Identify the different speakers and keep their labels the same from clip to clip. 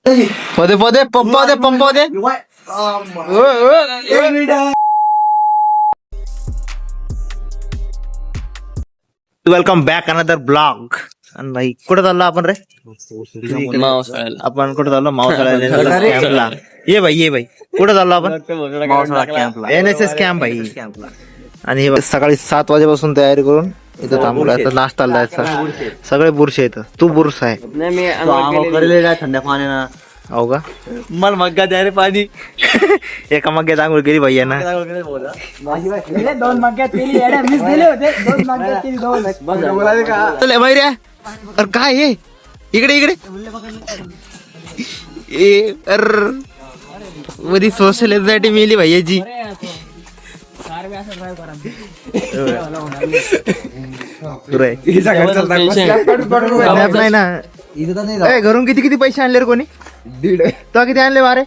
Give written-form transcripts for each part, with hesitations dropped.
Speaker 1: पदे पदे पंपा दे पंपा दे. Welcome back another blog. नाही कुठं चाललो आपण रे? आपण कुठं चाललो? मावसाळा कॅम्पला. ये भाई कुठं चाललो आपण? मावसाळा कॅम्पला, NSS कॅम्प भाई. आणि हे सकाळी 7 वाजेपासून तयारी करून इथं थांबलोय. नाश्ता द्यायचा. सगळे बुरशे येतं. तू बुरस आहे थंड पाण्यानं. हो का? मला मग्गा द्या रे पाणी. एका मग्ग्यात आंघोळ केली भैया ना.
Speaker 2: 2 मग्ग्यात केली. मीच दिले होते 2 मग्ग्यात केली.
Speaker 1: 2 मैर्या. अरे काय हे? इकडे मध्ये सोशल एन्झायटी मिळली भैयाची. नाही ना. घरून किती पैसे आणले रे कोणी? 1.5. तो किती आणले बारे?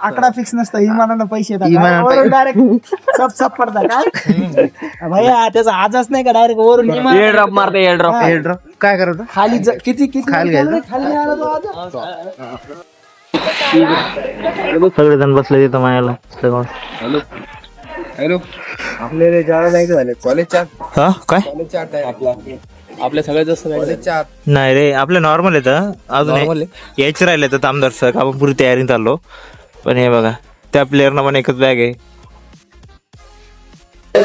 Speaker 2: आकडा फिक्स नसतं. इमानानं पैसे डायरेक्ट सब पडतात. भैया त्याचा आजच नाही का डायरेक्ट वरून
Speaker 3: एअरड्रॉप मारते. एअरड्रॉप
Speaker 1: काय करायचं?
Speaker 2: खाली किती
Speaker 1: खाली घ्यायचं.
Speaker 2: खाली
Speaker 1: सगळेजण बसले तिथं मायाला.
Speaker 3: हॅलो
Speaker 2: आपल्याला जायला नाही झाले कॉलेजच्या.
Speaker 1: हा काय
Speaker 3: आपल्या सगळ्यात जास्त
Speaker 1: नाही रे, आपलं नॉर्मल येतं. अजून यायचं राहिलं तर तामदार सर. आपण पुरी तयारी चाललो. पण हे बघा त्या प्लेअरना पण एकच बॅग आहे.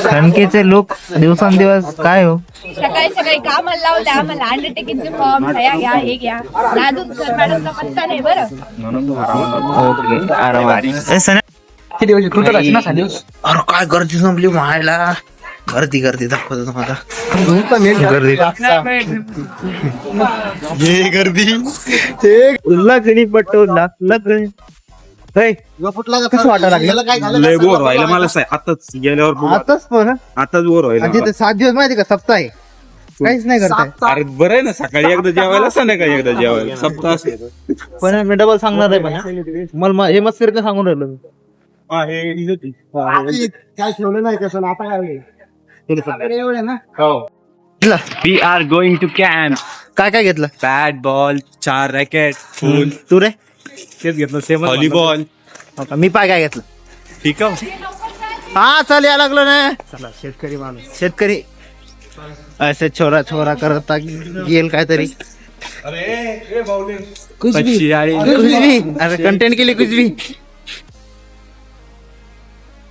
Speaker 1: खणकेचे लोक दिवसांदिवस काय हो.
Speaker 4: सकाळी कामाला लावले आम्हाला. अंडरटेकिंगचे फॉर्म घ्या हे घ्या. नादून सर मॅडमचा पत्ता नाही बरं.
Speaker 1: ओके आरामात. अरे काय गर्दी संपली मायला. गर्दी दाखवतो तुम्हाला. गर्दी पट्टो कसं वाटायला लागलं?
Speaker 5: लय बोर व्हायला मला आताच गेल्यावर. आताच बोर व्हायला.
Speaker 1: तिथे 7 दिवस माहिती का सप्ताह आहे. काहीच नाही करताय.
Speaker 5: अरे बरं आहे ना, सकाळी एकदा जेवायला संध्याकाळी एकदा जेवायला सप्ताह.
Speaker 1: पण मी डबल सांगणार आहे. पण मला हे मस्त सांगून राहिलो मी.
Speaker 2: काय ठेवलं नाही कसं. आता काय एवढे ना.
Speaker 3: We are going to camp.
Speaker 1: काय घेतलं?
Speaker 5: Bat ball, 4 racket, full.
Speaker 1: तू रे?
Speaker 5: तेच घेतलं. Same volleyball.
Speaker 1: मी काय घेतलं?
Speaker 5: ठीक आहे.
Speaker 1: हा चल या लागलो ना. चला शेतकरी माणूस. शेतकरी असे छोरा करत गेल काहीतरी. कुछ भी. अरे कंटेंट केली कुछ भी.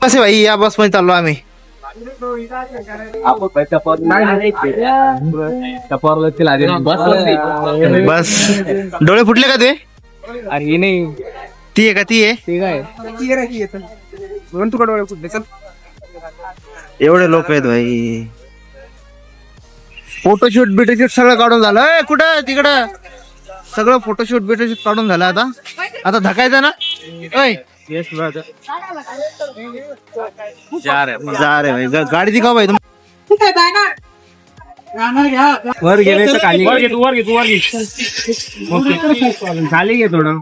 Speaker 1: कसे भाई या बस मध्ये चाललो आम्ही. बस डोळे फुटले का ते?
Speaker 3: अरे नाही
Speaker 1: ती आहे का? ती आहे.
Speaker 2: तुका डोळे फुटले. चल
Speaker 1: एवढे लोक आहेत भाई. फोटोशूट सगळं काढून झालं. कुठं तिकडं सगळं फोटोशूट काढून झालं. आता धकायचं ना. जा रे भाई. गाडी दिखाव भाई.
Speaker 3: वर गेले तर खाली खाली घे थोडं.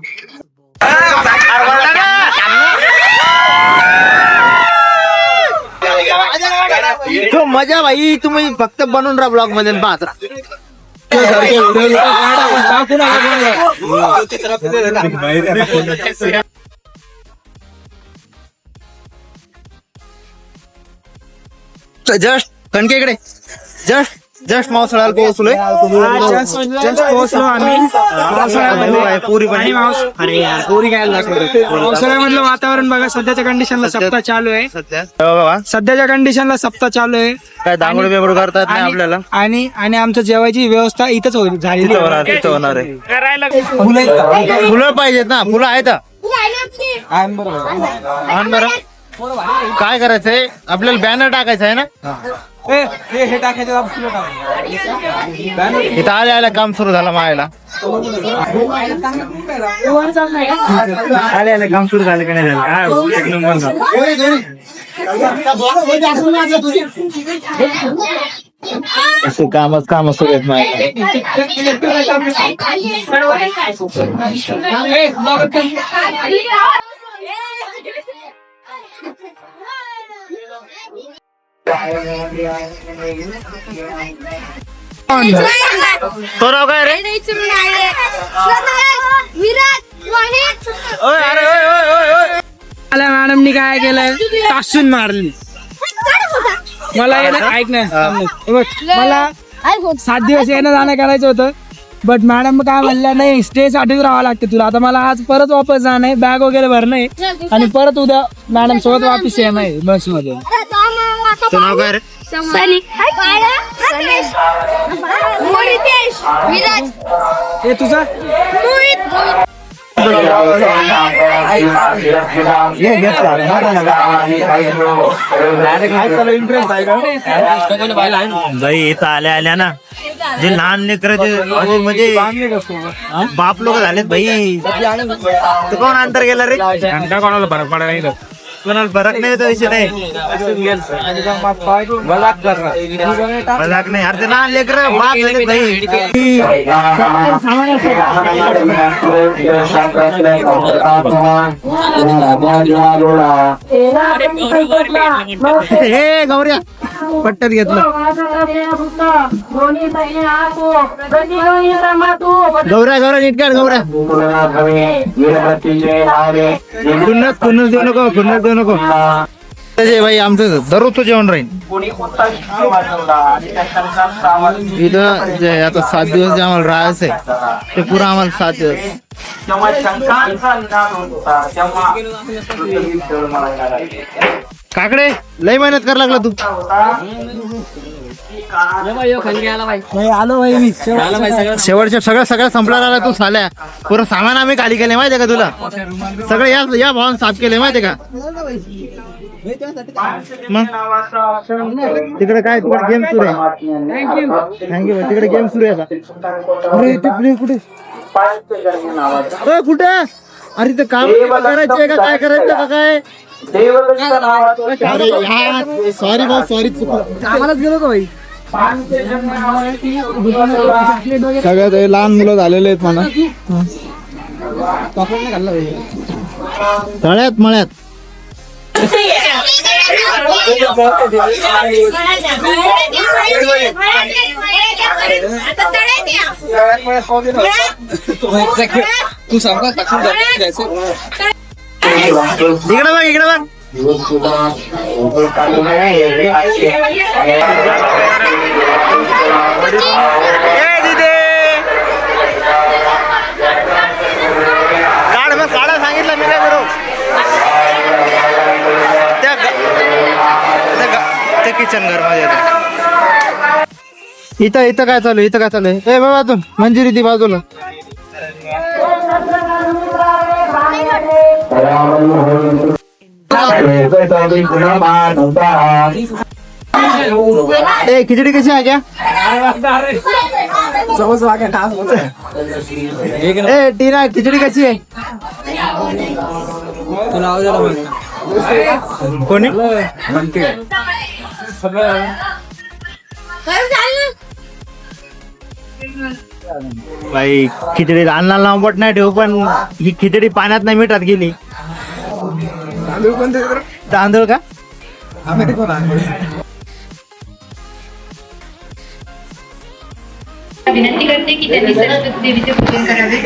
Speaker 1: तो मजा भाई. तुम्ही फक्त बनवून राहा ब्लॉग मध्ये पाहत राहा. जस्ट कणकेकडे जस्ट मावसाळ्याला पोहोचलोय.
Speaker 2: पोहोचलो आम्ही पावसाळ्यामधलं वातावरण बघा. सध्याच्या कंडिशनला सप्ताह चालू आहे. सध्याच्या कंडिशनला सप्ताह चालू आहे.
Speaker 1: काय दांगोड बेगोड करतात नाही आपल्याला.
Speaker 2: आणि आमच्या जेवायची व्यवस्था इथंच झालेली
Speaker 1: होणार आहे. फुलं पाहिजेत ना. फुलं आहेत. आण बरं. काय करायचंय आपल्याला? बॅनर टाकायचं आहे ना.
Speaker 2: हे टाकायचं.
Speaker 1: इथं आल्या काम सुरू झालं मायला. आले काम सुरू झालं की नाही झालं? एक नंबर झालं. असे काम सुरू आहेत मायला. तो राव काय रे?
Speaker 2: काय केलंय तासून मारली मला ऐक नाही मला 7 दिवस येणं जाणं करायचं होतं बट मॅडम काय म्हणल्या नाही स्टे साठीच राहावं लागतं तुला आता मला आज परत वापस जाणं आहे बॅग वगैरे भरणं आहे आणि परत उद्या मॅडम सोबत वापस येणं आहे बस मध्ये
Speaker 1: तुझं नाव काय रे?
Speaker 2: हे तुझं
Speaker 1: बाई इथं आल्या ना जे लहान लेकर म्हणजे बाप लोक झालेत भाई तू कोण अंतर गेला रे
Speaker 3: कोणाला फरक पडा नाही
Speaker 1: कोणाला फरक नाही तो विषय नाही मजाक नाही अरे ते लहान लेकर बाप झालेत भाई हे गौऱ्या पट्ट्यात घेतलं गौऱ्या नीट काढ गौऱ्या खुन्नस देऊ नको भाई आमचं दररोजचं जेवण राहील इथं जे आता 7 दिवस जे आम्हाला राहायचं आहे ते पुरं आम्हाला 7 दिवस काकडे लय मेहनत करायला लागला तू
Speaker 2: आलो भाई मी
Speaker 1: शेवटच्या सगळं संपला आला तू साल्या पुरं सामान आम्ही खाली केले माहितीये का तुला सगळे या भावानं साफ केले माहितीये का मग तिकडे काय तिकडे गेम सुरू आहे थँक्यू तिकडे गेम सुरू आहे कुठे कुठे अरे ते काम करायचंय का काय करायचं का काय सॉरी भाऊ सॉरी
Speaker 2: आम्हालाच गेलो का भाई
Speaker 1: सगळ्यात लहान मुलं झालेले आहेत म्हणा तळ्यात मळ्यात इकडे बघ काढा सांगितलं मी काय करू त्या किचन घर मध्ये इथं काय चालू ए बाबा तू मंजिरी ती बाजूला ए खिचडी कशी आहे क्या ए टीना खिचडी कशी आहे कोणी भाई खिचडी लहान लांबट नाही ठेवू पण ही खिचडी पाण्यात नाही मिठात गेली तांदूळ का
Speaker 4: विनंती करते की त्यांनी सरस्वती देवीचे पूजन करावे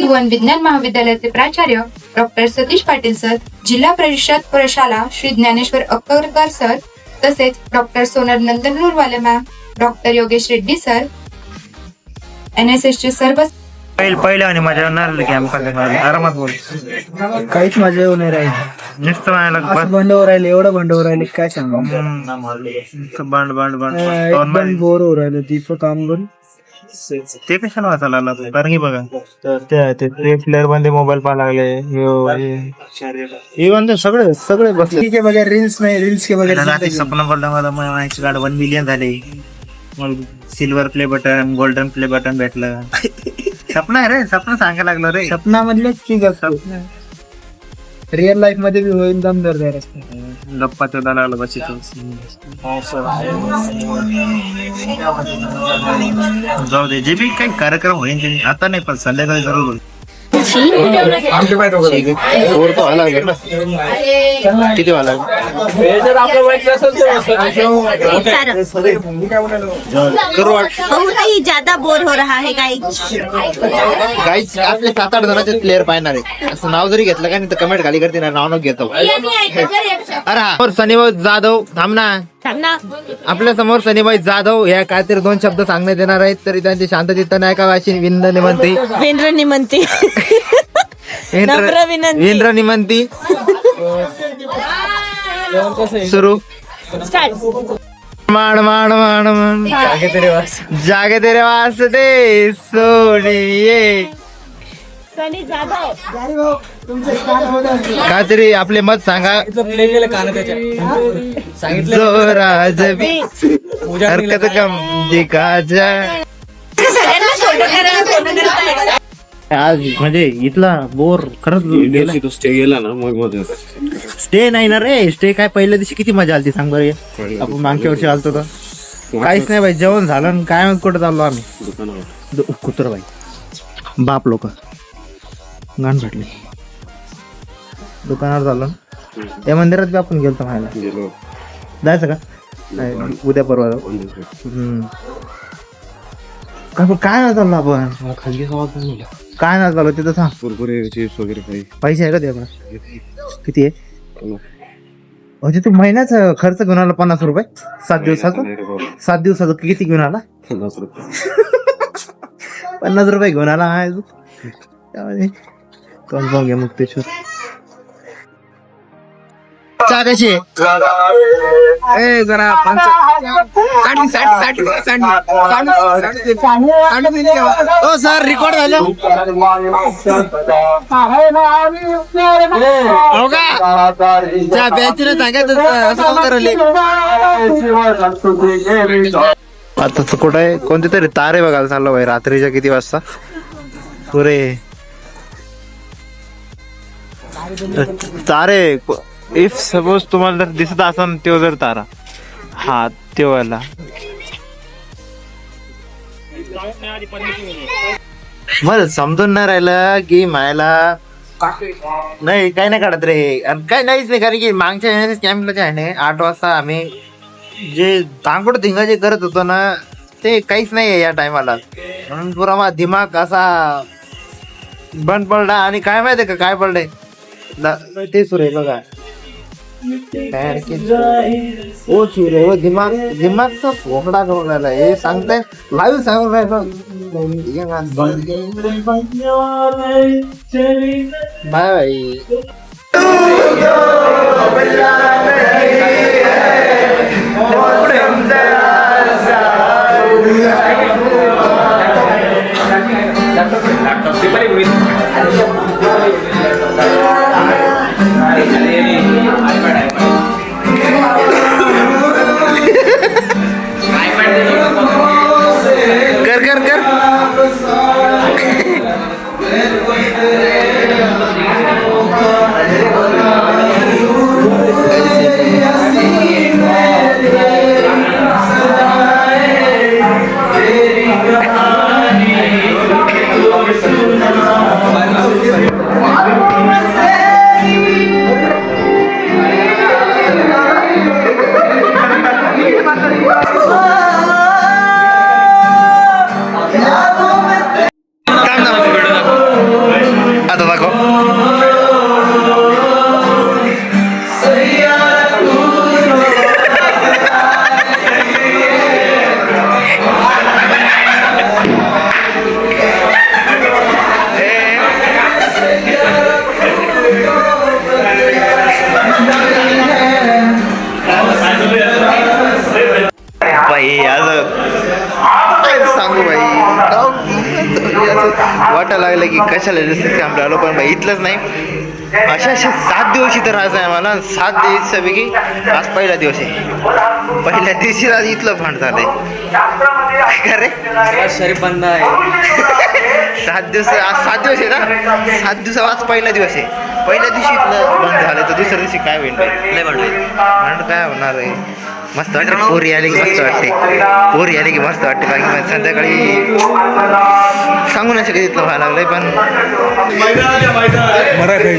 Speaker 4: वन विज्ञान महाविद्यालयाचे प्राचार्य doctor Satish Patil sir, Zilla Parishad Prashala Shri Dnyaneshwar Akkarkar sir, तसेच doctor Sonal Nandanurwale ma'am, doctor Yogesh Reddy sir, NSS चे सर्व
Speaker 1: पहिले आणि मजा येणार कॅम्प आरामात बोल
Speaker 2: काहीच मजा येऊ नाही राहील
Speaker 1: नुसतं
Speaker 2: बंडवर राहिले एवढं बंडवर राहिले काय सांगा
Speaker 1: बांड
Speaker 2: बोर हो राहिलं दीपक कामगुल
Speaker 1: ते कशाला वाचायला लागला तू? कारण की बघा ते प्लेअर मध्ये मोबाईल पाहा लागले सगळे बसले
Speaker 2: ठीक आहे बघा रील्स नाही रील्स के बघा
Speaker 1: सपना पडला मला माझ्या कार्ड 1 मिलियन झाले मग silver play button golden play button भेटलं सपना आहे रे सपना सांगायला लागलो रे
Speaker 2: सपना मधलेच ठीक आहे रिअल लाईफ मध्ये बी होईल दमदार
Speaker 1: गप्पा चोदा लागला बस जाऊ दे जे बी काही कार्यक्रम होईल आता नाही पण संध्याकाळी जरूर होईल तो व्हायला लागेल ना. किती व्हायला लागेल? करू वाट
Speaker 6: बहुत ही ज्यादा बोर हो रहा है गाइस.
Speaker 1: गाईच आपले 7-8 जणांचे प्लेअर पाहणार आहे. असं नाव जरी घेतलं का नाही तर कमेंट खाली करते ना, नाव न घेतो. अरे हा सनीभाऊ जाधव थांब ना. आपल्या समोर सनीभाई जाधव ह्या काहीतरी 2 शब्द सांगण्यात येणार आहेत, तरी त्यांची शांतचित्ताने ऐकावं अशी विनंती म्हणते.
Speaker 6: वेंद्र निमंती. नम्र विनंती.
Speaker 1: विंद्र निमंती. सुरू. मान मान मान मान जागे तेरे वास्ते सोनिये.
Speaker 6: सनी जाधव.
Speaker 1: काहीतरी आपले मत सांगा. जोराज भी हरकत कम दिखा जा.
Speaker 6: सगळ्यांना फोटो करायला फोटो करताय.
Speaker 1: आज म्हणजे इथला बोर खरंच
Speaker 5: स्टे गेला ना मग
Speaker 1: स्टे नाही ना रे. स्टे काय पहिल्या दिवशी किती मजा आली सांग बरं. आपण मागच्या वर्षी आलतो तर काहीच नाही भाई. जेवण झालं आणि काय मग कुठं चाललो आम्ही. कुत्र बाई बाप लोक गाण भेटले दुकानावर चाललो. या मंदिरात बी आपण गेलतो खायला. जायचं का? नाही, उद्या परवा जाऊ. काय नाही चाललो आपण.
Speaker 5: खाली
Speaker 1: काय नाही चाललो तिथं सांग.
Speaker 5: कुरकुरे चिप्स वगैरे काही
Speaker 1: पैसे आहे का त्याकडे? किती आहे? म्हणजे तू महिन्याचा खर्च घेऊन आला 50 रुपये 7 दिवसाचा. 7 दिवसाचा किती घेऊन आला?
Speaker 5: 50 रुपये.
Speaker 1: 50 रुपये घेऊन आला आहे तू. त्यामध्ये कन्फर्म घ्या मुक्तेश्वर. चहा कशी आहे?
Speaker 2: जरा
Speaker 1: हो सर रेकॉर्ड झालं हो का? चहा प्यायची नाही सांगायचं असं कोण करायले. आता कुठं आहे? कोणते तरी तारे बघायला चाललो भाई. रात्रीच्या किती वाजता? पुरे तारे. इफ सपोज तुम्हाला जर दिसत असेल तो जर तारा हा तो वाला. मला समजून नाही राहिलं की मायला नाही काही नाही काढत रे. काही नाहीच नाही, कारण की मागच्या कॅम्पला आहे ना 8 वाजता आम्ही जे तांगड धिंगा जे करत होतो ना ते काहीच नाही आहे या टायमाला. म्हणून पुरा माझा दिमाग असा बंद पडला. आणि काय माहितीये का काय पडलंय ते सुरे बघा. ओ सुरे हो दिमाग दिमागचा फोकडा करून राहिला. हे सांगताय लाईव्ह सांगून राहिलो. बाय बाई. कर कर कर. आता दाखव. बाई आज सांगू बाई वाटायला लागलं की कशाला जसं आम्ही आलो. पण बाई इथलंच नाही, अशा 7 दिवस इथं राहायचं आहे मला. 7 दिवसापैकी आज पहिला दिवस आहे. पहिल्या दिवशी आज इथलं फंड झालंय का रे?
Speaker 3: शरीफ बंद आहे.
Speaker 1: 7 दिवस आज 7 दिवस आहे ना. 7 दिवस आज पहिला दिवस आहे. पहिल्या दिवशी इथलं बंद झालं तर दुसऱ्या दिवशी काय होईल? नाही म्हणलं काय होणार आहे. मस्त वाटते पोरी आली की मस्त वाटते पोरी आली की मस्त वाटते बाकी मग संध्याकाळी सांगू नाही शकत इथलं व्हायला लागलंय पण
Speaker 5: मराठी